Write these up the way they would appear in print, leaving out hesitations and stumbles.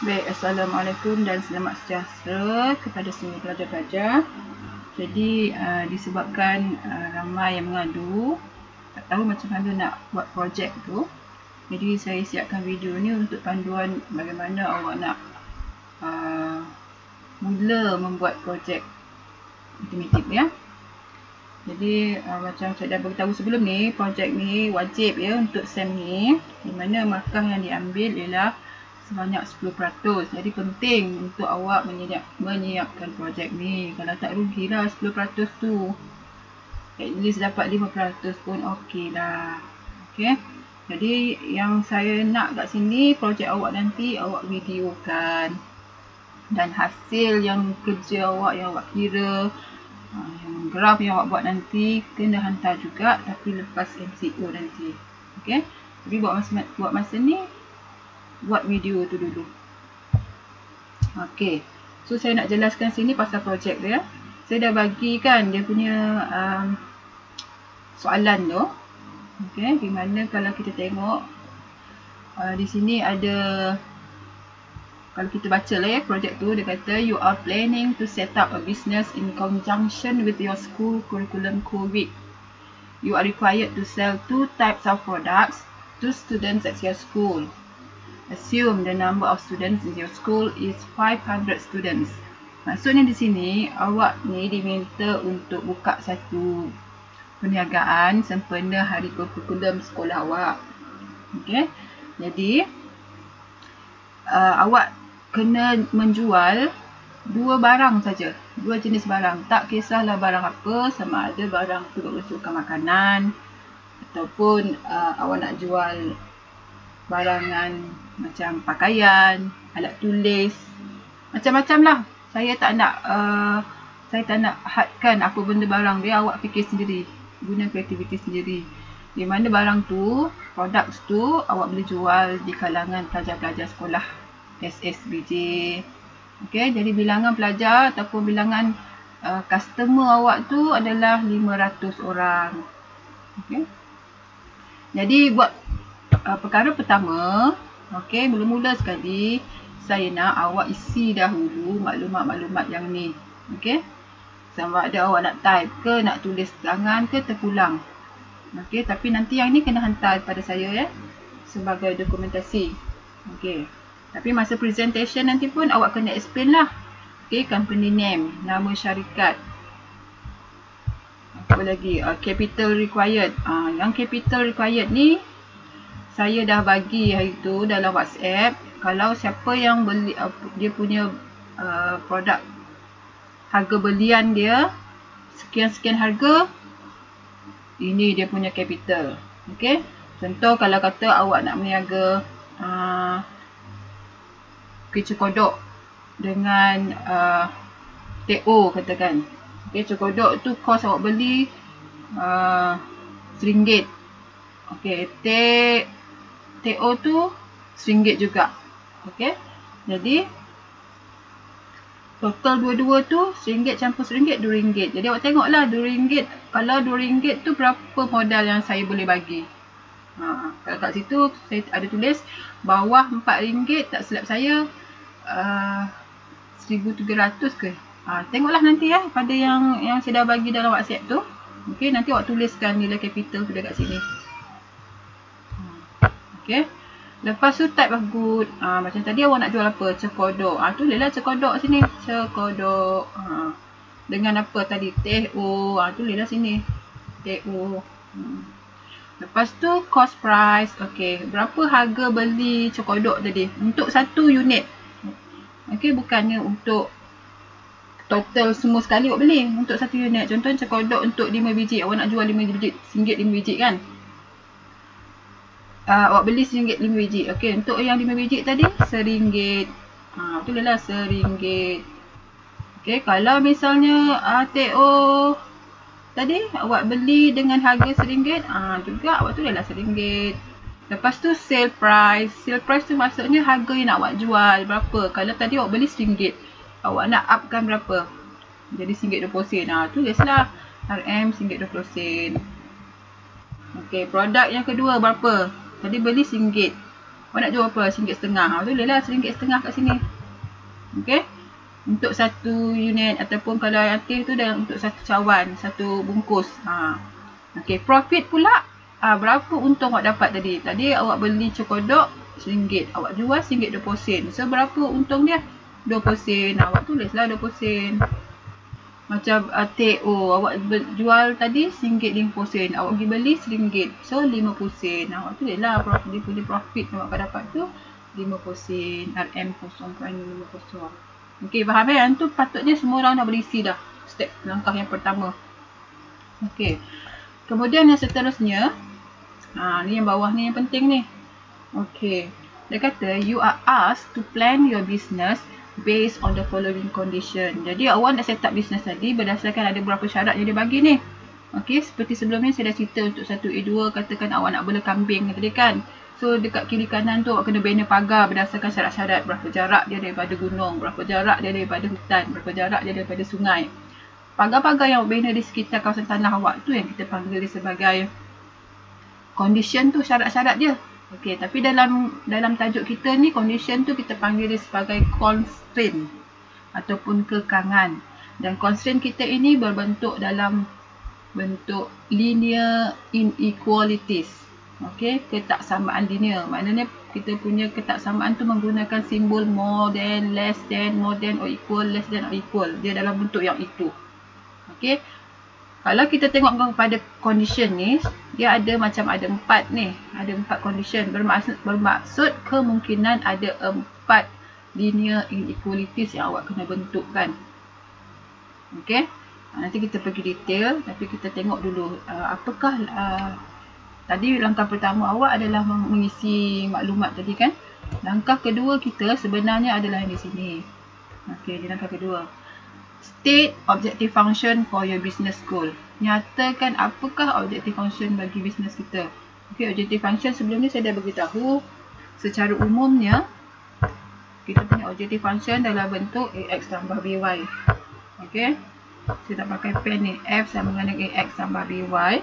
Baik, Assalamualaikum dan selamat sejahtera kepada semua pelajar-pelajar. Jadi disebabkan ramai yang mengadu, tak tahu macam mana nak buat projek tu. Jadi saya siapkan video ni untuk panduan bagaimana awak nak mula membuat projek matematik ya. Jadi macam saya dah beritahu sebelum ni, projek ni wajib ya untuk SEM ni, di mana markah yang diambil ialah sebanyak 10%. Jadi penting untuk awak menyiapkan projek ni. Kalau tak rugilah 10% tu. At least dapat 5% pun okey lah. Okey. Jadi yang saya nak kat sini, projek awak nanti awak videokan. Dan hasil yang kerja awak yang awak kira, yang graf yang awak buat nanti kena hantar juga, tapi lepas MCO nanti. Okey. Jadi buat masa ni buat video tu dulu. Okey. So saya nak jelaskan sini pasal projek dia. Saya dah bagikan dia punya soalan tu. Okey, di mana kalau kita tengok di sini ada, kalau kita baca lah ya projek tu, dia kata you are planning to set up a business in conjunction with your school curriculum co-week. You are required to sell 2 types of products to students at your school. Assume the number of students in your school is 500 students. Maksudnya di sini, awak ni diminta untuk buka satu perniagaan sempena hari kurikulum sekolah awak. Okey. Jadi, awak kena menjual 2 barang saja. 2 jenis barang. Tak kisahlah barang apa, sama ada barang tu berunsurkan makanan ataupun awak nak jual barangan macam pakaian, alat tulis, macam-macam lah. Saya tak nak hadkan apa benda barang dia, awak fikir sendiri, guna kreativiti sendiri. Di mana barang tu, produk tu awak boleh jual di kalangan pelajar-pelajar sekolah SSBJ. Okey, jadi bilangan pelajar ataupun bilangan customer awak tu adalah 500 orang. Okey. Jadi buat perkara pertama, okey, mula-mula sekali saya nak awak isi dahulu maklumat-maklumat yang ni. Okey. Sama ada awak nak type ke, nak tulis tangan ke, terpulang. Okey, tapi nanti yang ni kena hantar pada saya ya, sebagai dokumentasi. Okey. Tapi masa presentation nanti pun awak kena explain lah. Okey, company name, nama syarikat. Apa lagi? Capital required. Yang capital required ni saya dah bagi hari tu dalam WhatsApp. Kalau siapa yang beli dia punya produk, harga belian dia sekian-sekian harga, ini dia punya capital. Okey. Contoh kalau kata awak nak meniaga kuih kodok dengan TO katakan. Okey, cokodok tu kos awak beli RM1. Okey, TO tu RM1 juga. Okey. Jadi total dua-dua tu RM1 campur RM1, RM2. Jadi awak tengoklah RM2. Kalau RM2 tu berapa modal yang saya boleh bagi. Kalau kat situ saya ada tulis bawah RM4, tak silap saya 1,300 ke. Tengoklah nanti ya pada yang saya dah bagi dalam WhatsApp tu. Okey, nanti awak tuliskan nilai capital tu dekat sini. Okey. Lepas tu type of good. Macam tadi awak nak jual apa? Cekodok. Tulislah cekodok sini. Cekodok. Dengan apa tadi? TO. Tulislah sini. TO. Lepas tu cost price. Okey. Berapa harga beli cekodok tadi? Untuk satu unit. Okey, bukannya untuk total semua sekali awak beli. Untuk satu unit. Contohnya cekodok untuk 5 biji. Awak nak jual 5 biji. RM1 5 biji kan? Awak beli RM1 5 biji. Okey, untuk yang 5 biji tadi RM1. Tulislah RM1. Okey, kalau misalnya TO tadi awak beli dengan harga RM1, juga awak tulislah RM1. Lepas tu sale price. Sale price tu maksudnya harga yang nak awak jual berapa. Kalau tadi awak beli RM1, awak nak upkan berapa? Jadi RM1.20. Tulislah RM RM1.20. Okey, produk yang kedua berapa? Tadi beli RM1. Awak nak jual apa? RM1.5. Boleh lah RM1.5 kat sini. Okey. Untuk satu unit ataupun kalau yang aktif tu dah untuk satu cawan, satu bungkus. Okey, profit pula berapa untung awak dapat tadi? Tadi awak beli cokodok RM1, awak jual RM1.20. So berapa untung dia? 20 sen. Awak tulislah 20 sen. Macam TO, awak jual tadi RM1.50, awak pergi beli RM1, so 50 sen. Awak tulislah dia punya profit yang awak akan dapat tu 50 sen, RM0.50. Okey, faham yang tu patutnya semua orang dah berisi dah. Step langkah yang pertama. Okey. Kemudian yang seterusnya, ni yang bawah ni yang penting ni. Okey. Dia kata you are asked to plan your business based on the following condition. Jadi awak nak set up business tadi berdasarkan ada beberapa syarat yang dia bagi ni. Okey, seperti sebelum ni saya dah cerita untuk 1A2, katakan awak nak bela kambing tadi kan. So dekat kiri kanan tu awak kena bina pagar berdasarkan syarat-syarat, berapa jarak dia daripada gunung, berapa jarak dia daripada hutan, berapa jarak dia daripada sungai. Pagar-pagar yang awak bina di sekitar kawasan tanah awak tu yang kita panggil sebagai condition tu, syarat-syarat dia. Okey, tapi dalam tajuk kita ni condition tu kita panggil dia sebagai constraint ataupun kekangan. Dan constraint kita ini berbentuk dalam bentuk linear inequalities. Okey, ketaksamaan linear. Maknanya kita punya ketaksamaan tu menggunakan simbol more than, less than, more than or equal, less than or equal. Dia dalam bentuk yang itu. Okey. Kalau kita tengok kepada condition ni, dia ada 4 ni. Ada 4 condition. Bermaksud kemungkinan ada 4 linear inequalities yang awak kena bentukkan. Okey. Nanti kita pergi detail, tapi kita tengok dulu apakah tadi langkah pertama awak adalah mengisi maklumat tadi kan. Langkah kedua kita sebenarnya adalah di sini. Okey, di langkah kedua. State objective function for your business goal. Nyatakan apakah objective function bagi bisnes kita. Okey, objective function sebelum ni saya dah beritahu. Secara umumnya, kita punya objective function dalam bentuk AX tambah BY. Okey, saya nak pakai pen ni. F sama dengan AX tambah BY.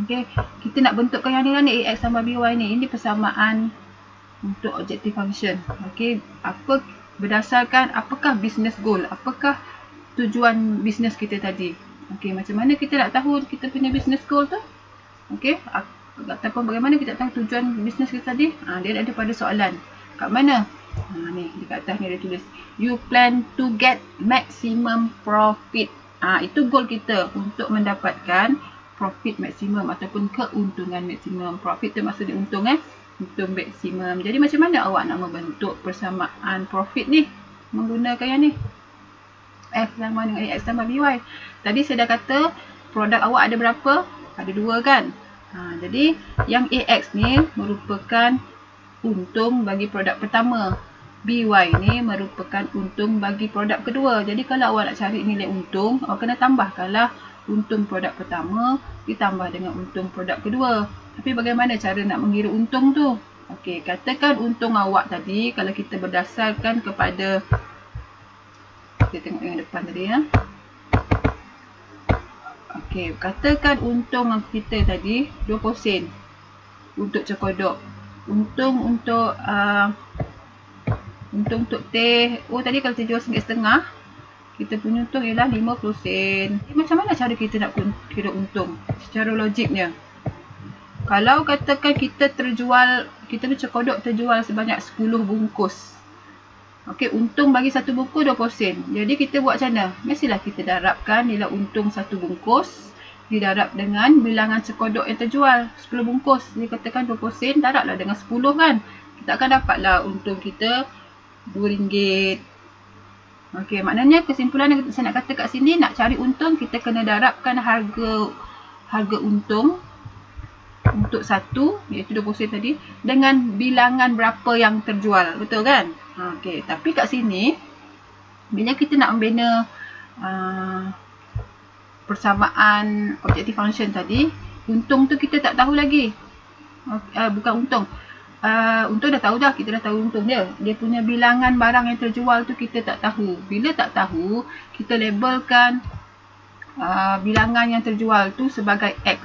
Okey, kita nak bentukkan yang ni AX tambah BY ni. Ini persamaan untuk objective function. Okey, berdasarkan apakah business goal, apakah tujuan bisnes kita tadi. Okey, macam mana kita nak tahu kita punya business goal tu? Okey, ataupun bagaimana kita tahu tujuan bisnes kita tadi? Dia ada pada soalan. Kat mana? Ni dekat atas ni dia tulis. You plan to get maximum profit. Itu goal kita untuk mendapatkan profit maksimum ataupun keuntungan maksimum. Profit tu maksudnya untung untung maksimum. Jadi macam mana awak nak membentuk persamaan profit ni menggunakan yang ni? F sama dengan AX tambah BY. Tadi saya dah kata produk awak ada berapa? Ada 2 kan? Jadi yang AX ni merupakan untung bagi produk pertama. BY ni merupakan untung bagi produk kedua. Jadi kalau awak nak cari nilai untung, awak kena tambahkanlah untung produk pertama ditambah dengan untung produk kedua. Tapi bagaimana cara nak mengira untung tu? Okey, katakan untung awak tadi kalau kita berdasarkan kepada, kita tengok yang depan tadi ya. Okey, katakan untung kita tadi 20 sen untuk cokodok. Untung untuk teh, tadi kalau kita jual RM1.5, kita punya untung ialah 50 sen. Macam mana cara kita nak kira untung secara logiknya? Kalau katakan kita punya cokodok terjual sebanyak 10 bungkus. Okey, untung bagi satu bungkus 20 sen. Jadi kita buat macam mana? Mestilah kita darabkan nilai untung satu bungkus didarab dengan bilangan cokodok yang terjual 10 bungkus. Jadi katakan 20 sen, darablah dengan 10 kan. Kita akan dapatlah untung kita RM2. Okey, maknanya kesimpulan yang saya nak kata kat sini, nak cari untung kita kena darabkan harga untung untuk satu, iaitu 20 sen tadi, dengan bilangan berapa yang terjual. Betul kan? Okey, tapi kat sini bila kita nak membina persamaan objective function tadi, untung tu kita tak tahu lagi. Bukan untung. Untung dah tahu dah, kita dah tahu untung dia. Dia punya bilangan barang yang terjual tu kita tak tahu. Bila tak tahu, kita labelkan bilangan yang terjual tu sebagai X.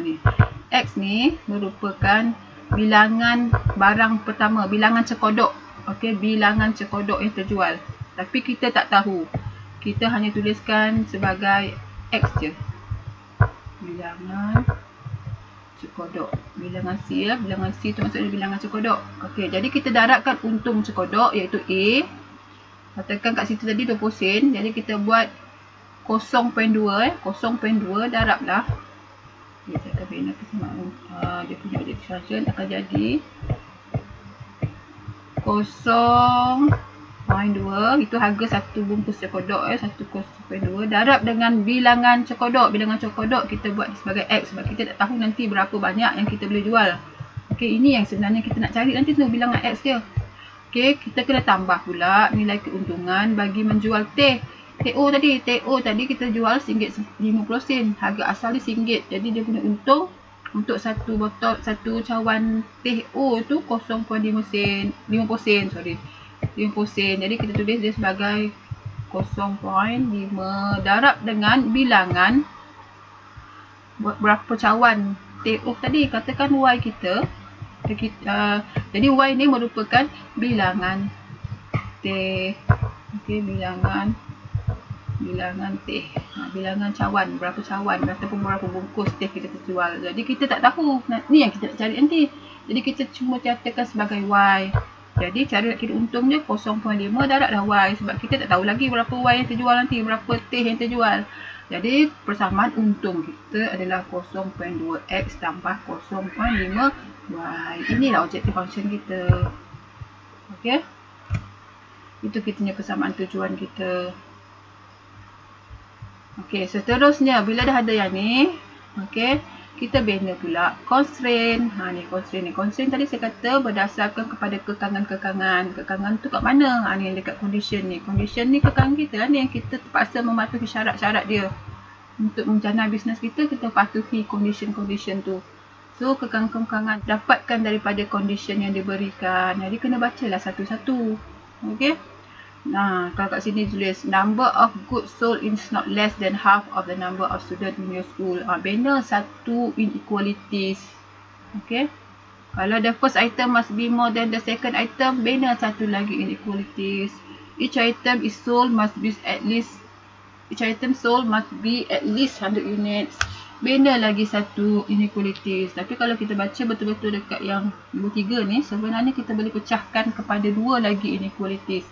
Ni. X ni merupakan bilangan barang pertama, bilangan cekodok. Okey, bilangan cekodok yang terjual. Tapi kita tak tahu. Kita hanya tuliskan sebagai X je. Bilangan cekodok. Bilangan C ya. Bilangan C tu maksudnya bilangan cekodok. Okey, jadi kita darabkan untung cekodok iaitu A. Katakan kat situ tadi 20 sen. Jadi kita buat 0.2 0.2 darablah. Dia akan bina kesamaan. Dia punya expression akan jadi 0.2. Itu harga satu bungkus cekodok 1.2 darab dengan bilangan cekodok. Bilangan cekodok kita buat sebagai X sebab kita tak tahu nanti berapa banyak yang kita boleh jual. Okey, ini yang sebenarnya kita nak cari nanti tu, bilangan X dia. Okey, kita kena tambah pula nilai keuntungan bagi menjual teh. TO tadi kita jual RM1.50. Harga asal dia RM1. Jadi dia punya untung untuk satu cawan teh O tu 0.5 sen, 50 sen, sorry. 50 sen. Jadi kita tulis dia sebagai 0.5 darab dengan bilangan berapa cawan teh O tadi. Katakan Y kita. Jadi Y ni merupakan bilangan teh. Okey, bilangan teh. Bilangan cawan, berapa cawan ataupun berapa bungkus teh kita terjual. Jadi kita tak tahu. Ni yang kita nak cari nanti. Jadi kita cuma catatkan sebagai Y. Jadi cara nak kira untung dia 0.5 darablah Y. Sebab kita tak tahu lagi berapa Y yang terjual nanti, berapa teh yang terjual. Jadi persamaan untung kita adalah 0.2X tambah 0.5Y. Inilah objektif function kita. Okey. Itu kita punya persamaan tujuan kita. Okey, seterusnya bila dah ada yang ni, okey, kita bina pula constraint. Ni constraint ni. Constraint tadi saya kata berdasarkan kepada kekangan-kekangan. Kekangan tu kat mana? Ni dekat condition ni. Condition ni kekangan kita lah ni yang kita terpaksa mematuhi syarat-syarat dia. Untuk menjana bisnes kita patuhi condition-condition tu. So, kekangan-kekangan dapatkan daripada condition yang diberikan. Jadi, kena bacalah satu-satu. Okey. Nah, kalau kat sini tulis number of goods sold is not less than half of the number of students in your school. Bina satu inequalities. Okay. Kalau the first item must be more than the second item, bina satu lagi inequalities. Each item sold must be at least 100 units. Bina lagi satu inequalities. Tapi kalau kita baca betul-betul dekat yang nombor 3 ni, sebenarnya kita boleh pecahkan kepada dua lagi inequalities.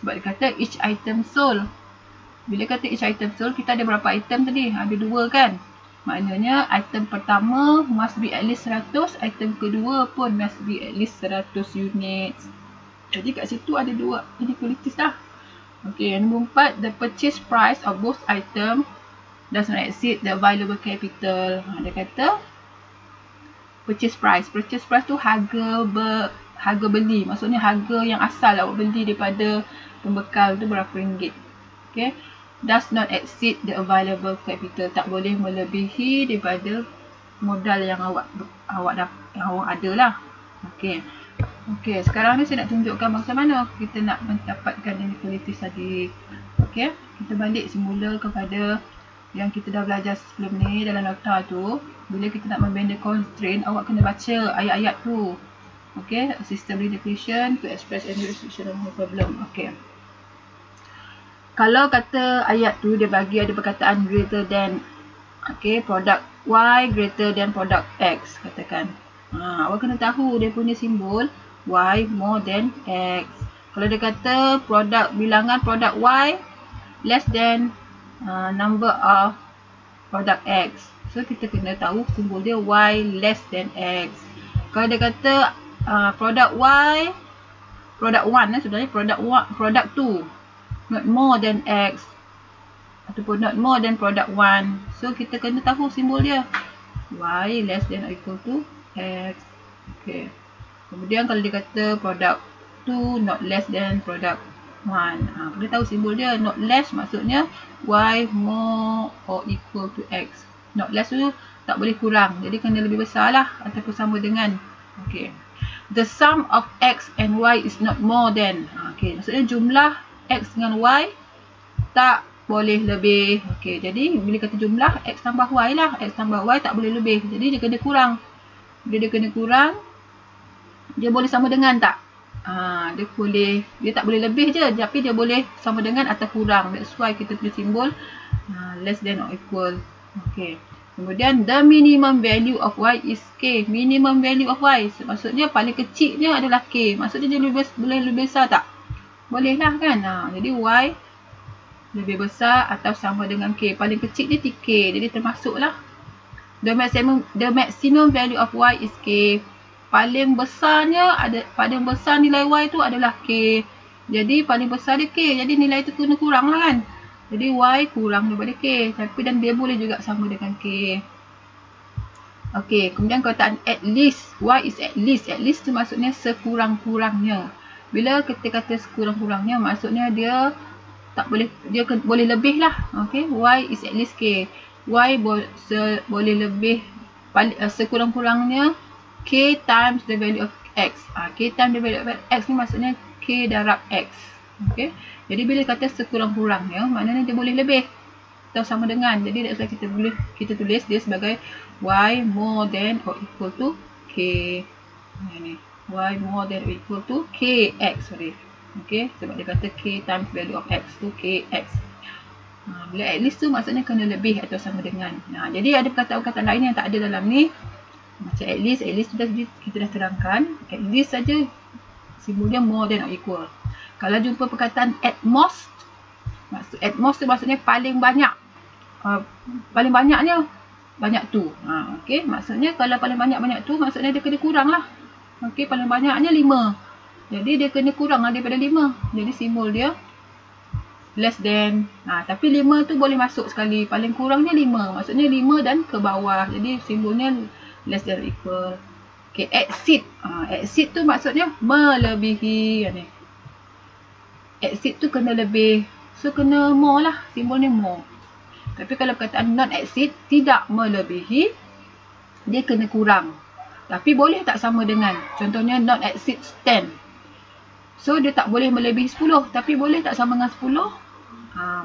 Sebab dia kata each item sold. Bila kata each item sold, kita ada berapa item tadi? Ada 2 kan? Maknanya item pertama must be at least 100, item kedua pun must be at least 100 units. Jadi kat situ ada 2 inequalities dah. Okey, yang nombor 4, the purchase price of both item does not exceed the available capital. Dia kata purchase price. Purchase price tu harga beli. Maksudnya harga yang asal awak beli daripada pembekal tu berapa ringgit. Okay. Does not exceed the available capital. Tak boleh melebihi daripada modal yang awak ada lah. Okay. Okay. Sekarang ni saya nak tunjukkan macam mana kita nak mendapatkan inequalities tadi. Okay. Kita balik semula kepada yang kita dah belajar sebelum ni dalam nota tu. Bila kita nak membenda constraint, awak kena baca ayat-ayat tu. Okay, system redefinition to express any restriction of no problem. Okay. Kalau kata ayat tu dia bagi ada perkataan greater than, okay, product Y greater than product X, katakan. Awak kena tahu dia punya simbol Y more than X. Kalau dia kata bilangan product Y less than number of product X, so kita kena tahu simbol dia Y less than X. Kalau dia kata product Y, product 1 sebenarnya product 2 not more than X ataupun not more than product 1, so kita kena tahu simbol dia Y less than or equal to X. Okay. Kemudian kalau dia kata product 2 not less than product 1, kita tahu simbol dia not less, maksudnya Y more or equal to X. Not less tu tak boleh kurang, jadi kena lebih besar lah ataupun sama dengan. Okay. The sum of X and Y is not more than. Okay, maksudnya jumlah X dengan Y tak boleh lebih. Okay, jadi bila kata jumlah X tambah Y lah. X tambah Y tak boleh lebih. Jadi dia kena kurang. Bila dia kena kurang, dia boleh sama dengan tak? Dia tak boleh lebih je, tapi dia boleh sama dengan atau kurang. That's why kita tulis simbol less than or equal. Okay. Kemudian the minimum value of y is k. Minimum value of y, maksudnya paling kecilnya adalah k. Maksudnya dia boleh lebih besar tak? Boleh lah kan? Jadi y lebih besar atau sama dengan k. Paling kecil dia k, jadi termasuklah. The maximum value of y is k. Paling besar nilai y tu adalah k. Jadi paling besar dia k. Jadi nilai tu kena kurang lah kan. Jadi y kurang daripada k. Tapi dan dia boleh juga sama dengan k. Okey, kemudian perkataan at least. Y is at least. At least tu maksudnya sekurang-kurangnya. Bila kita kata sekurang-kurangnya, maksudnya dia tak boleh, dia boleh lebih lah. Okey, y is at least k. Y boleh lebih sekurang-kurangnya k times the value of x. K times the value of x ni maksudnya k darab x. Okey. Jadi bila kata sekurang-kurangnya, maknanya dia boleh lebih atau sama dengan. Jadi that's why kita tulis dia sebagai y more than or equal to k. Ini y more than or equal to kx. Okey, sebab dia kata k times value of x tu kx. Bila at least tu maksudnya kena lebih atau sama dengan. Jadi ada perkataan-perkataan lain yang tak ada dalam ni. Macam at least kita dah terangkan. At least saja simbolnya more than or equal. Kalau jumpa perkataan at most tu maksudnya paling banyak. Paling banyaknya banyak tu. Okey, maksudnya kalau paling banyak tu maksudnya dia kena kurang lah. Okey, paling banyaknya 5. Jadi dia kena kurang daripada 5. Jadi simbol dia less than. Tapi 5 tu boleh masuk sekali. Paling kurangnya 5. Maksudnya 5 dan ke bawah. Jadi simbolnya less than or equal. Okay, exceed. Exceed tu maksudnya melebihi. Exceed tu kena lebih. So kena more lah. Simbolnya more. Tapi kalau perkataan not exceed, tidak melebihi, dia kena kurang. Tapi boleh tak sama dengan. Contohnya not exceed 10. So dia tak boleh melebihi 10. Tapi boleh tak sama dengan 10?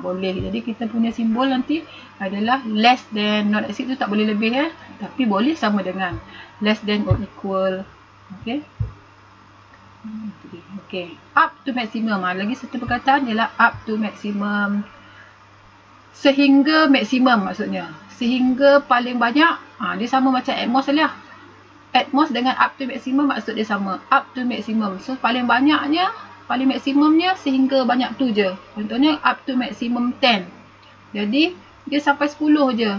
Boleh. Jadi kita punya simbol nanti adalah less than. Not exceed tu tak boleh lebih tapi boleh sama dengan. Less than or equal. Okay. Okay. Up to maximum. Lagi satu perkataan ialah up to maximum. Sehingga maksimum maksudnya. Sehingga paling banyak. Dia sama macam at most lah. At most dengan up to maximum maksud dia sama. Up to maximum. So paling banyaknya, paling maksimumnya sehingga banyak tu je. Contohnya up to maximum 10. Jadi dia sampai 10 je.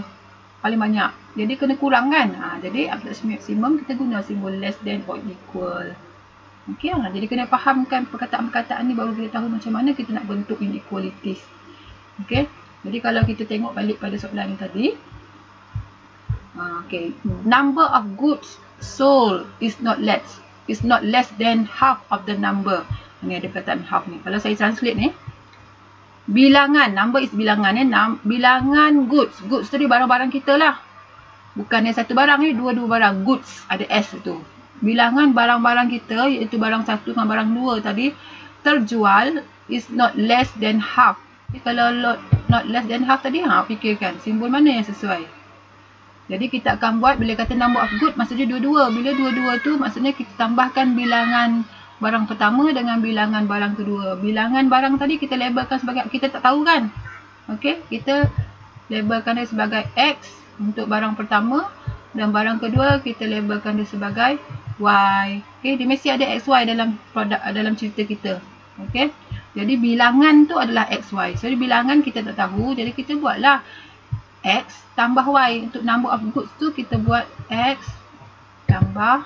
Paling banyak. Jadi kena kurang kan. Jadi up to maximum kita guna simbol less than or equal. Okey, jadi kena fahamkan perkataan-perkataan ni baru kita tahu macam mana kita nak bentuk inequalities. Okey. Jadi kalau kita tengok balik pada soalan ni tadi. Okay. Number of goods sold is not less than half of the number. Ni ada perkataan half ni. Kalau saya translate ni. Bilangan. Number is bilangan. Bilangan goods. Goods tu dia barang-barang kita lah. Bukan yang satu barang ni. Dua-dua barang. Goods. Ada S tu. Bilangan barang-barang kita. Iaitu barang satu dengan barang dua tadi. Terjual is not less than half. Jadi kalau not less than half tadi. Fikirkan. Simbol mana yang sesuai. Jadi kita akan buat bila kata number of good maksudnya dua-dua. Bila dua-dua tu maksudnya kita tambahkan bilangan barang pertama dengan bilangan barang kedua. Bilangan barang tadi kita labelkan sebagai, kita tak tahu kan. Okey, kita labelkan dia sebagai X untuk barang pertama dan barang kedua kita labelkan dia sebagai Y. Okey, dia mesti ada XY dalam produk, dalam cerita kita. Okey. Jadi bilangan tu adalah XY. So bilangan kita tak tahu, jadi kita buatlah X tambah Y. Untuk number of goods tu kita buat X tambah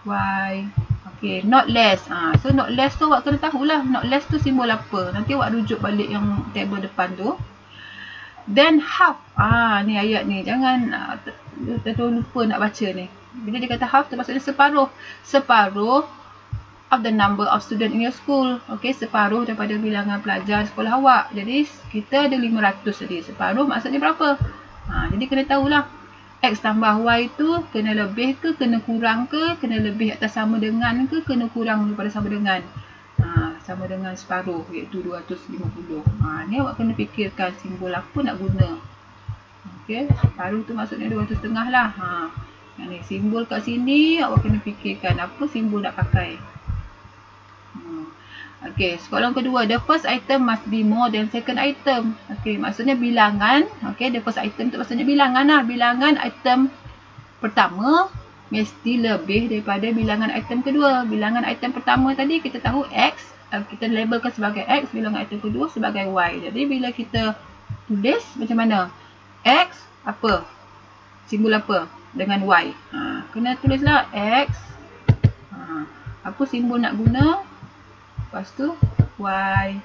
Y. Okay, not less. So not less tu awak kena tahulah. Not less tu simbol apa. Nanti awak rujuk balik yang table depan tu. Then half. Ni ayat ni. Jangan terlalu lupa nak baca ni. Bila dia kata half tu maksudnya separuh. Separuh of the number of student in your school. Okay, separuh daripada bilangan pelajar sekolah awak. Jadi kita ada 500 tadi. Separuh maksudnya berapa? Jadi kena tahulah. X tambah Y tu kena lebih ke, kena kurang ke, kena lebih atau sama dengan ke, kena kurang daripada sama dengan. Sama dengan separuh iaitu 250. Ni awak kena fikirkan simbol apa nak guna. Okey, separuh tu maksudnya 250 lah. Ni simbol kat sini awak kena fikirkan apa simbol nak pakai. Okey, soalan kedua, the first item must be more than second item. Okey, maksudnya bilangan. Okey, the first item tu maksudnya bilangan lah. Bilangan item pertama mesti lebih daripada bilangan item kedua. Bilangan item pertama tadi kita tahu X, kita labelkan sebagai X, bilangan item kedua sebagai Y. Jadi bila kita tulis macam mana? X apa? Simbol apa? Dengan Y. Kena tulislah X. Apa simbol nak guna? Lepas tu Y.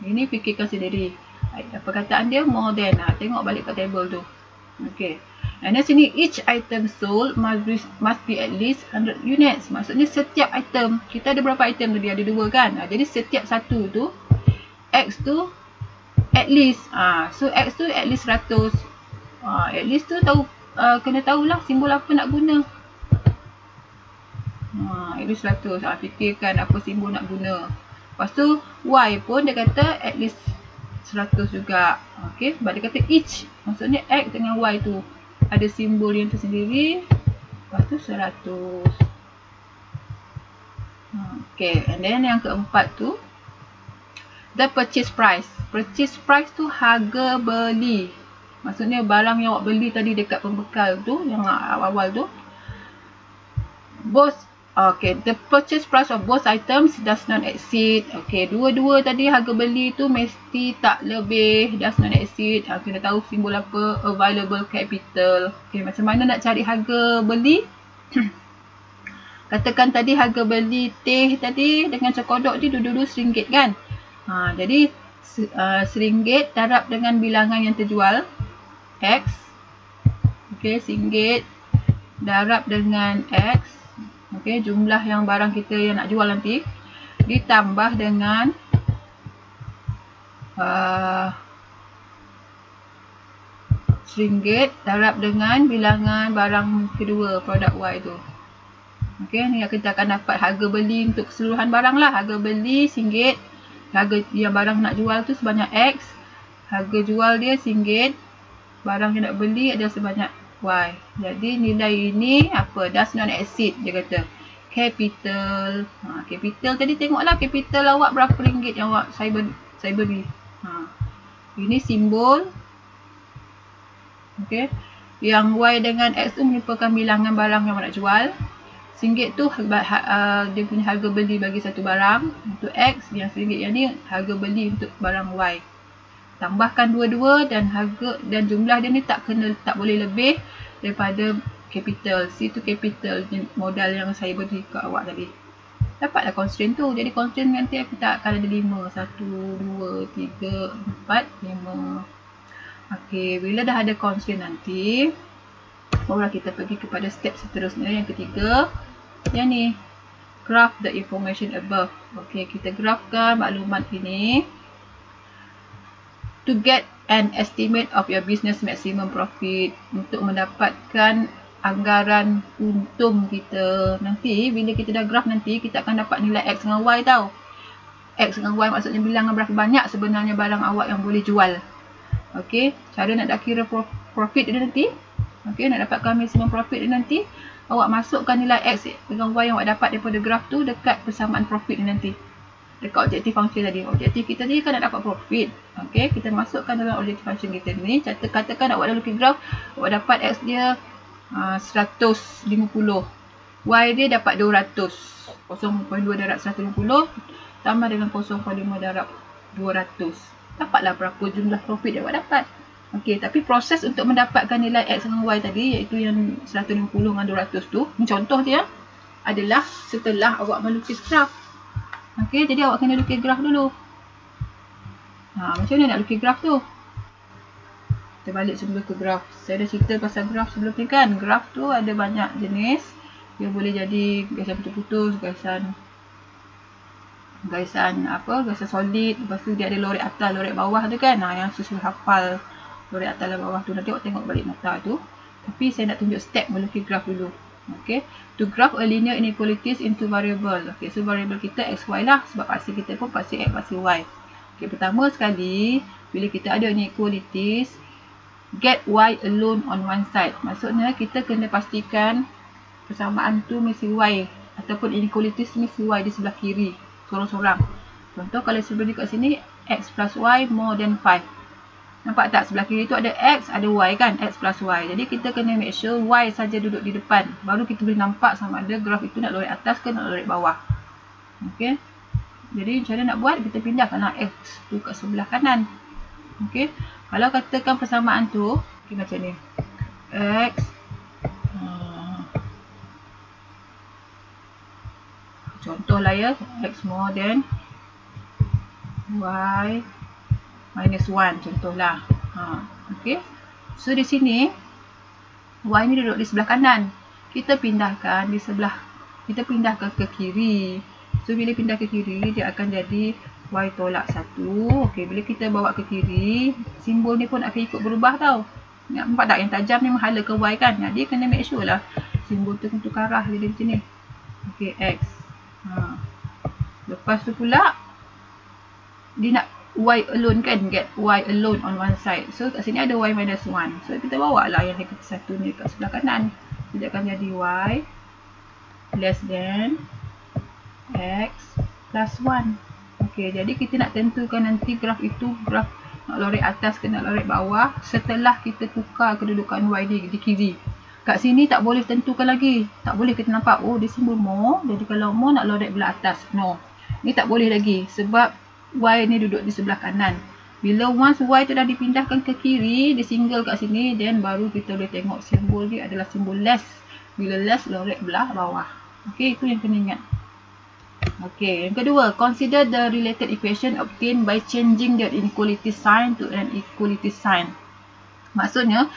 Ini fikirkan sendiri. Perkataan dia more than. Tengok balik kat table tu. Okay. And then sini each item sold must be at least 100 units. Maksudnya setiap item. Kita ada berapa item tadi? Ada 2 kan? Jadi setiap satu tu X tu at least. So X tu at least 100. At least tu tahu, kena tahulah simbol apa nak guna. At least 100. Fikirkan apa simbol nak guna. Lepas tu Y pun dia kata at least 100 juga. Okay. Sebab dia kata each. Maksudnya X dengan Y tu ada simbol yang tersendiri. Lepas tu 100. Okay. And then yang keempat tu, the purchase price. Purchase price tu harga beli. Maksudnya barang yang awak beli tadi dekat pembekal tu, yang awal-awal tu. The purchase price of both items does not exceed. Okay, dua-dua tadi harga beli tu mesti tak lebih, does not exceed. Kena tahu simbol apa, available capital. Okay, macam mana nak cari harga beli? Katakan tadi harga beli teh tadi dengan cokodok ni dulu-dulu RM1 kan? Jadi RM1 darab dengan bilangan yang terjual X. Okay, RM1 darab dengan X. Okay, jumlah yang barang kita yang nak jual nanti ditambah dengan RM1 darab dengan bilangan barang kedua, produk Y tu. Okay, ni kita akan dapat harga beli untuk keseluruhan barang lah. Harga beli RM1, harga yang barang nak jual tu sebanyak X, harga jual dia RM1, barang yang nak beli adalah sebanyak Y. Jadi nilai ini apa? Does not exceed, dia kata. Capital. Capital tadi tengoklah capital awak berapa ringgit yang awak saya beli. Ini simbol. Okey. Yang Y dengan X tu merupakan bilangan barang yang awak nak jual. RM1 tu dia punya harga beli bagi satu barang. Untuk X, yang RM1 yang ni harga beli untuk barang Y. Tambahkan dua-dua dan harga dan jumlah dia ni tak boleh lebih daripada capital. C tu capital, modal yang saya beri ke awak tadi. Dapatlah constraint tu. Jadi constraint nanti kita akan ada 5. 1, 2, 3, 4, 5. Okey, bila dah ada constraint nanti, barulah kita pergi kepada step seterusnya yang ketiga. Yang ni, graph the information above. Okey, kita grafkan maklumat ini. To get an estimate of your business maximum profit, untuk mendapatkan anggaran untung kita. Nanti bila kita dah graf nanti kita akan dapat nilai X dengan Y tau. X dengan Y maksudnya bilangan berapa banyak sebenarnya barang awak yang boleh jual. Okey, cara nak kira profit dia nanti. Okey, nak dapatkan maximum profit dia nanti, awak masukkan nilai X dengan Y yang awak dapat daripada graf tu dekat persamaan profit dia nanti. Dekat objektif function tadi. Objektif kita ni kan nak dapat profit. Okey, kita masukkan dalam objektif function kita ni. Katakan awak dah lukis graf, awak dapat X dia 150. Y dia dapat 200. 0.2 darab 150 tambah dengan 0.5 darab 200. Dapatlah berapa jumlah profit yang awak dapat. Okey, tapi proses untuk mendapatkan nilai X dengan Y tadi, iaitu yang 150 dengan 200 tu, ni contoh dia, adalah setelah awak melukis graf. Okey, jadi awak kena lukis graf dulu. Macam mana nak lukis graf tu? Kita balik sebelum ke graf. Saya dah cerita pasal graf sebelum ni kan. Graf tu ada banyak jenis. Dia boleh jadi garisan putus-putus, garisan solid. Lepas tu dia ada lorek atas, lorek bawah tu kan. Yang susah hafal lorek atas dan bawah tu. Nanti awak tengok balik nota tu. Tapi saya nak tunjuk step melukis graf dulu. Okay, to graph a linear inequalities into variable. Okay, so variable kita x, y lah. Sebab paksi kita pun paksi x, paksi y. Okay, pertama sekali, bila kita ada inequalities, get y alone on one side. Maksudnya kita kena pastikan persamaan tu mesti y ataupun inequalities mesti y di sebelah kiri sorang-sorang. Contoh kalau sebenarnya kat sini x plus y more than 5. Nampak tak sebelah kiri tu ada x, ada y kan, x plus y. Jadi kita kena make sure y saja duduk di depan. Baru kita boleh nampak sama ada graf itu nak lorek atas ke nak lorek bawah. Okey. Jadi cara nak buat, kita pindahkanlah x tu kat sebelah kanan. Okey. Kalau katakan persamaan tu okay, macam ni. X contohlah ya, x more than y minus 1 contohlah. Okey. So di sini y ni duduk di sebelah kanan. Kita pindahkan di sebelah, kita pindahkan ke kiri. So bila pindah ke kiri dia akan jadi y tolak 1. Okey, bila kita bawa ke kiri, simbol ni pun akan ikut berubah tau. Nampak tak yang tajam ni menghala ke y kan? Jadi kena make sure lah simbol tu tukar arah jadi macam ni. Okey, x. Lepas tu pula dia nak y alone kan, get y alone on one side. So kat sini ada y minus 1. So kita bawa lah yang negatif 1 ni kat sebelah kanan. Dia akan jadi y less than x plus 1. Okey, jadi kita nak tentukan nanti graf itu graf nak lorek atas ke nak lorek bawah setelah kita tukar kedudukan y ni di kiri. Kat sini tak boleh tentukan lagi. Tak boleh kita nampak oh dia simbol more. Jadi kalau more nak lorek belah atas. No. Ni tak boleh lagi sebab y ni duduk di sebelah kanan. Bila once y tu dah dipindahkan ke kiri, dia single kat sini, then baru kita boleh tengok simbol dia adalah simbol less. Bila less lorek belah bawah. Okey, itu yang kena ingat. Okey, yang kedua, consider the related equation obtained by changing the inequality sign to an equality sign. Maksudnya,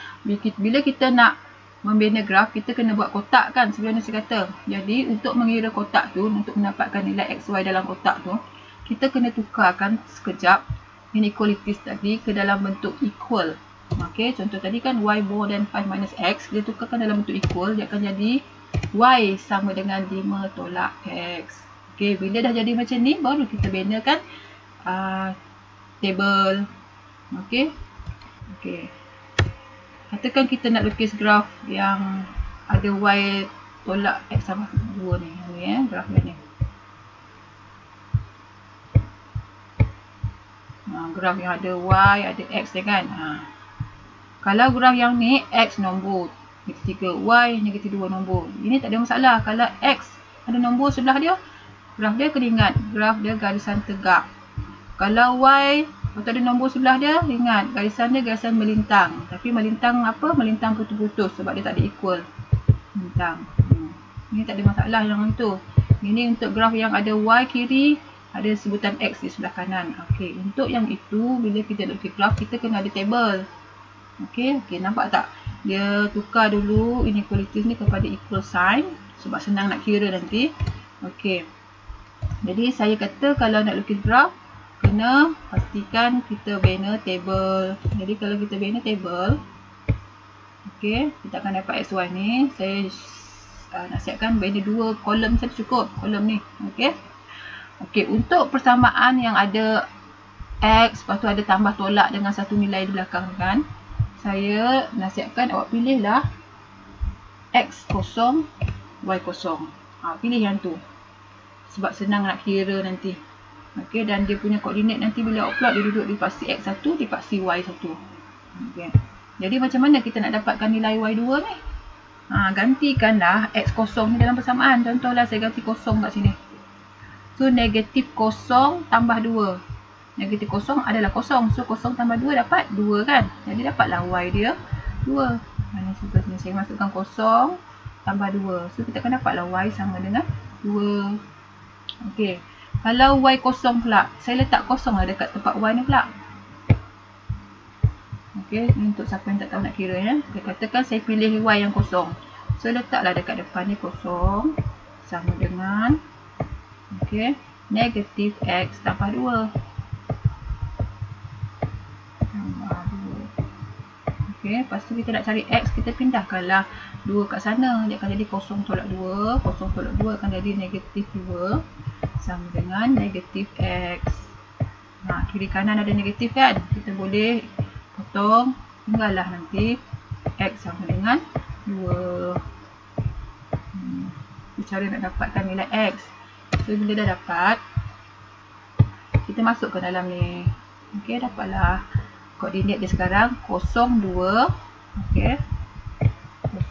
bila kita nak membina graf, kita kena buat kotak kan, sebelum ni saya kata. Jadi, untuk mengira kotak tu, untuk mendapatkan nilai xy dalam kotak tu, kita kena tukarkan sekejap inequalities tadi ke dalam bentuk equal. Okey, contoh tadi kan y more than 5 minus x, dia tukarkan dalam bentuk equal, dia akan jadi y sama dengan 5 tolak x. Okey, bila dah jadi macam ni, baru kita binakan table. Okey. Okey. Katakan kita nak lukis graf yang ada y tolak x sama 2 ni. Ni graf ni. Graf yang ada y, ada x dia kan. Kalau graf yang ni x nombor negatif 3, y negatif 2 nombor. Ini tak ada masalah. Kalau x ada nombor sebelah dia, graf dia kena ingat, graf dia garisan tegak. Kalau y atau ada nombor sebelah dia, ingat garisan dia garisan melintang. Tapi melintang apa? Melintang putus-putus sebab dia tak ada equal. Melintang. Ini tak ada masalah yang itu. Ini untuk graf yang ada y kiri, ada sebutan x di sebelah kanan. Okey, untuk yang itu bila kita nak lukis graf, kita kena ada table. Okey, nampak tak? Dia tukar dulu inequalities ni kepada equal sign sebab senang nak kira nanti. Okey. Jadi saya kata kalau nak lukis graf, kena pastikan kita bina table. Jadi kalau kita bina table, okey, kita akan dapat xy ni. Saya nasihatkan bina 2 kolom saja cukup. Kolom ni, okey. Okey, untuk persamaan yang ada x, lepas tu ada tambah tolak dengan satu nilai di belakang kan, saya nasihatkan awak pilihlah x kosong, y kosong. Pilih yang tu. Sebab senang nak kira nanti. Okey, dan dia punya koordinat nanti bila awak plot, dia duduk di paksi x1, di paksi y1. Okey. Jadi macam mana kita nak dapatkan nilai y2 ni? Gantikanlah x kosong ni dalam persamaan. Contohlah saya ganti kosong kat sini. So negatif kosong tambah 2. Negatif kosong adalah kosong. So kosong tambah 2 dapat 2 kan? Jadi dapatlah y dia 2. Mana sini saya masukkan kosong tambah 2. So kita akan dapatlah y sama dengan 2. Okey. Kalau y kosong pula, saya letak kosong lah dekat tempat y ni pula. Okey, ni untuk siapa yang tak tahu nak kira ya. Saya katakan saya pilih y yang kosong. So letaklah dekat depan ni kosong sama dengan okey, negatif x tambah 2. Okey, lepas tu kita nak cari x, kita pindahkanlah 2 kat sana. Dia akan jadi kosong tolak 2. Kosong tolak 2 akan jadi negatif 2 sama dengan negatif x. Kiri kanan ada negatif kan? Kita boleh potong tinggallah nanti X sama dengan 2. Cara nak dapatkan nilai X. So, bila dah dapat, kita masuk ke dalam ni. Okey, dapatlah koordinat dia sekarang 02. Okey.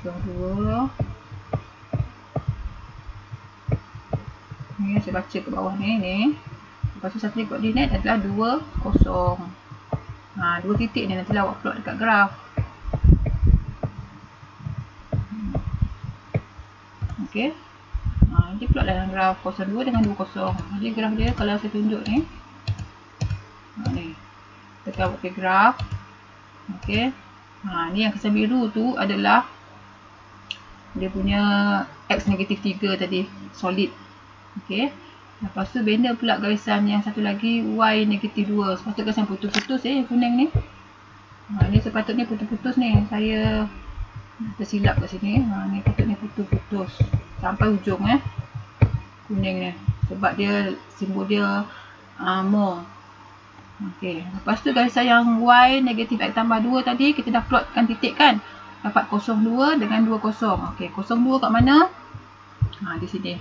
02. Ni saya baca ke bawah ni. Lepas tu satu koordinat adalah 20. 2 titik ni nantilah awak plot dekat graf. Okey. Nanti plot dalam graf 02 dengan 20. Jadi graf dia kalau saya tunjuk ni. Ni. Tekan okey graf. Okey. Ni yang kesan biru tu adalah dia punya X negatif 3 tadi, solid. Okey. Lepas tu benda pula garisan yang satu lagi Y negatif 2. Sepatutnya garisan putus-putus yang kuning ni. Ni sepatutnya putus-putus ni. Saya tersilap kat sini. Ni patutnya putus-putus sampai hujung kuning ni. Sebab dia simbol dia more. Okey. Lepas tu garisan yang Y negatif X tambah 2 tadi kita dah plotkan titik kan. Dapat 02 dengan 20. Okey, 02 kat mana? Di sini.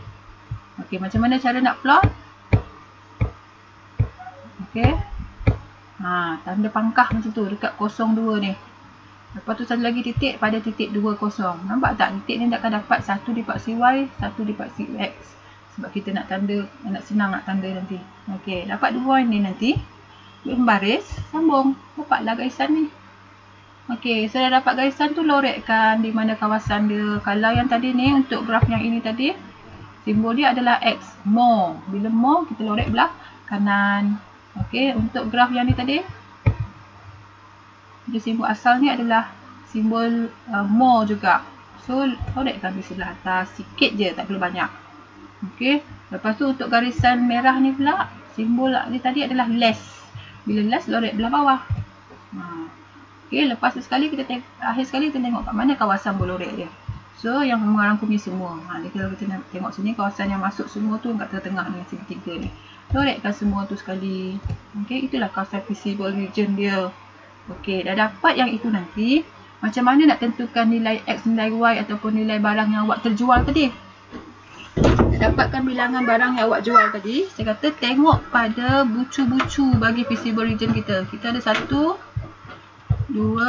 Okey, macam mana cara nak plot? Okey. Tanda pangkah macam tu dekat 02 ni. Lepas tu satu lagi titik pada titik 20. Nampak tak titik ni akan dapat 1 dipaksa Y, 1 dipaksa X. Sebab kita nak tanda, nak senang nak tanda nanti. Okey, dapat 2 ni nanti. Baris, sambung. Dapatlah garisan ni. Okey, so dah dapat garisan tu lorekkan di mana kawasan dia. Kalau yang tadi ni untuk graf yang ini tadi, simbol dia adalah X, more. Bila more, kita lorek belah kanan. Okey, untuk graf yang ni tadi, dia simbol asal ni adalah simbol more juga. So, lorekkan di sebelah atas. Sikit je, tak perlu banyak. Okey, lepas tu untuk garisan merah ni pula, simbol dia tadi adalah less. Bila less, lorek belah bawah. Okey, lepas tu sekali akhir sekali kita tengok kat mana kawasan bolorek dia. So, yang merangkumi semua. Kalau kita nak tengok sini, kawasan yang masuk semua tu kat tengah-tengah ni, segitiga ni. Lorekkan semua tu sekali. Okey, itulah kawasan visible region dia. Okey, dah dapat yang itu nanti. Macam mana nak tentukan nilai X, nilai Y ataupun nilai barang yang awak terjual tadi? Dapatkan bilangan barang yang awak jual tadi. Saya kata tengok pada bucu-bucu bagi visible region kita. Kita ada 1, 2,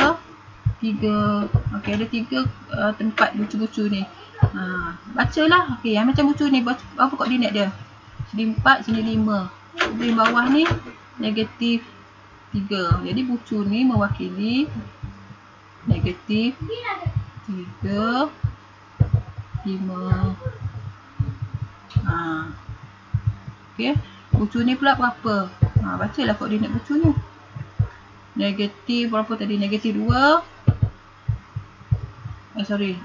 3. Okey, ada 3 tempat bucu-bucu ni. Bacalah. Okey, yang macam bucu ni apa koordinat dia? Sini 4, sini 5. Di bawah ni negatif 3. Jadi bucu ni mewakili negatif 3, 5. Okey, bucu ni pula berapa? Bacalah koordinat bucu ni. Negatif berapa tadi? Negatif 2.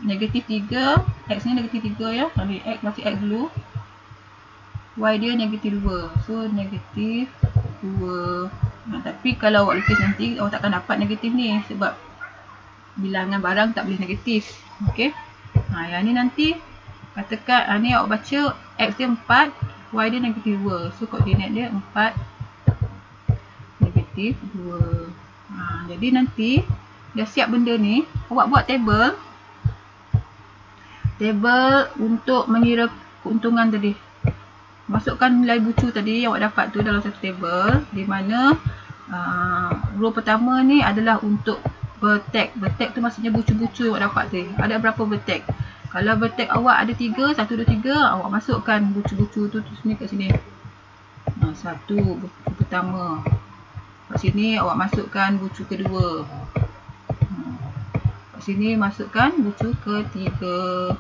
Negatif 3. X ni negatif 3 ya. Ambil X, baca X dulu. Y dia negatif 2. So, negatif 2. Tapi kalau awak lukis nanti, awak takkan dapat negatif ni. Sebab bilangan barang tak boleh negatif. Okey. Yang ni nanti, katakan, ni awak baca X dia 4. Y dia negatif 2. So, koordinat dia 4. Negatif 2. Jadi nanti, dah siap benda ni, awak buat table. Table untuk mengira keuntungan tadi. Masukkan nilai bucu tadi yang awak dapat tu dalam satu table. Di mana row pertama ni adalah untuk vertex. Vertex tu maksudnya bucu-bucu yang awak dapat tu. Ada berapa vertex? Kalau vertex awak ada 3, 1, 2, 3, awak masukkan bucu-bucu tu sini kat sini. Satu bucu pertama. Kat sini awak masukkan bucu kedua. Kat sini masukkan bucu ketiga.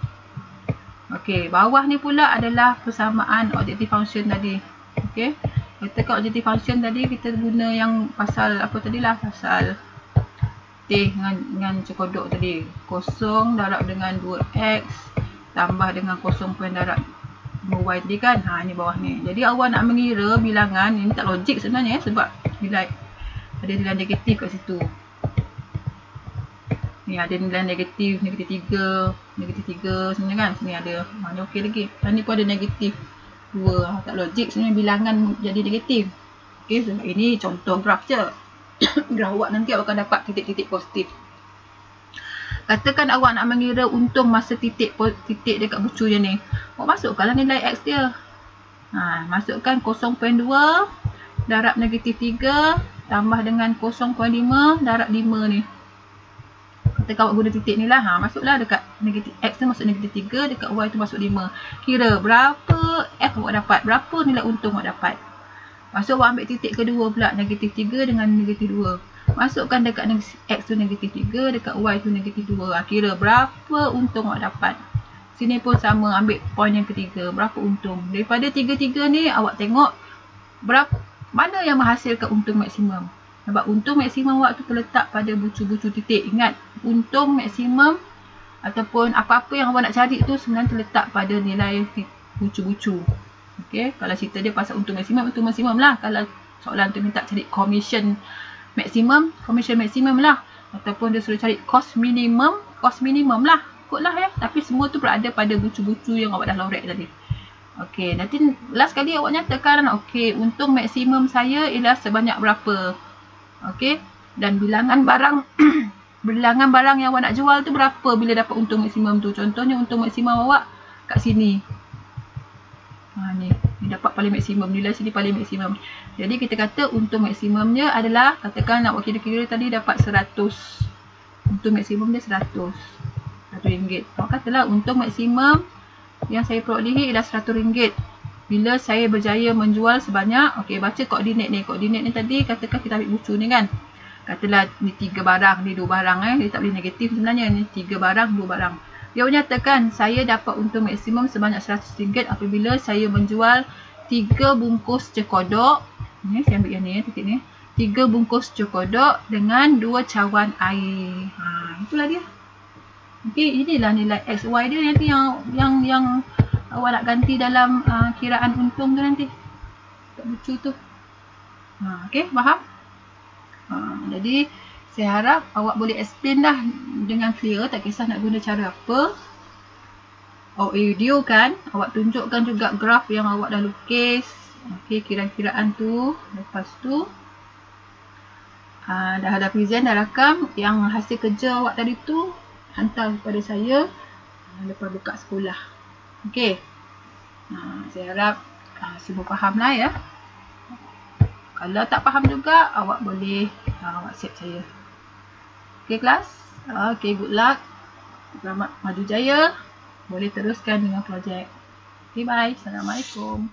Okey, bawah ni pula adalah persamaan objective function tadi. Okey. Kita kat objective function tadi kita guna yang pasal apa tadilah, pasal T dengan cekodok tadi. 0 darab dengan 2x tambah dengan 0 point darab 2y tadi kan. Ni bawah ni. Jadi awak nak mengira bilangan ini tak logik sebenarnya sebab nilai ada nilai negatif kat situ. Ni ada nilai negatif, negatif 3, negatif 3 sebenarnya kan. Sini ada. Ni okey lagi. Dan ni pun ada negatif 2. Tak logik sebenarnya bilangan jadi negatif. Okey, so ini contoh graf je. graf awak nanti awak akan dapat titik-titik positif. Katakan awak nak mengira untung masa titik dekat bucu je ni. Awak masukkanlah nilai X dia. Masukkan 0.2 darab negatif 3 tambah dengan 0.5 darab 5 ni. Katakan awak guna titik ni lah. Masuklah dekat negatif X tu masuk negatif 3, dekat Y tu masuk 5. Kira berapa F awak dapat, berapa nilai untung awak dapat. Masuk awak ambil titik kedua pula, negatif 3 dengan negatif 2. Masukkan dekat X tu negatif 3, dekat Y tu negatif 2. Kira berapa untung awak dapat. Sini pun sama, ambil poin yang ketiga, berapa untung. Daripada tiga-tiga ni awak tengok mana yang menghasilkan untung maksimum. Sebab untung maksimum awak tu terletak pada bucu-bucu titik. Ingat, untung maksimum ataupun apa-apa yang awak nak cari tu sebenarnya terletak pada nilai bucu-bucu. Okey, kalau cerita dia pasal untung maksimum lah. Kalau soalan tu minta cari commission maksimum lah. Ataupun dia suruh cari cost minimum lah. Ikutlah ya. Tapi semua tu berada pada bucu-bucu yang awak dah lorek tadi. Okey, nanti last kali awak nyatakan, okey, untung maksimum saya ialah sebanyak berapa. Okey, dan bilangan barang bilangan barang yang awak nak jual tu berapa bila dapat untung maksimum tu. Contohnya untung maksimum awak kat sini. Ni dapat paling maksimum, nilai sini paling maksimum. Jadi kita kata untung maksimumnya adalah, katakan awak kira-kira tadi dapat 100. Untung maksimum dia 100 RM100. Awak katalah untung maksimum yang saya perolehi ialah RM100 bila saya berjaya menjual sebanyak, okey, baca koordinat ni. Koordinat ni tadi katakan kita ambil bucu ni kan. Katalah ni 3 barang, ni 2 barang dia tak boleh negatif sebenarnya. Ni 3 barang, 2 barang. Dia menyatakan saya dapat untung maksimum sebanyak RM100 apabila saya menjual 3 bungkus cekodok. Ni saya ambil yang ni, titik ni. 3 bungkus cekodok dengan 2 cawan air. Itulah dia. Okey, inilah nilai XY dia nanti yang awak nak ganti dalam kiraan untung tu nanti. Kat bucu tu. Okey, faham? Jadi saya harap awak boleh explain dah dengan clear, tak kisah nak guna cara apa. Awak video kan, awak tunjukkan juga graf yang awak dah lukis. Okey, kira-kiraan tu. Lepas tu dah ada present, dah rakam. Yang hasil kerja awak tadi tu hantar kepada saya lepas buka sekolah. Okey. Saya harap semua faham lah ya. Kalau tak faham juga, awak boleh WhatsApp saya. Okey kelas? Okey, good luck. Selamat maju jaya. Boleh teruskan dengan projek. Okey, bye. Assalamualaikum.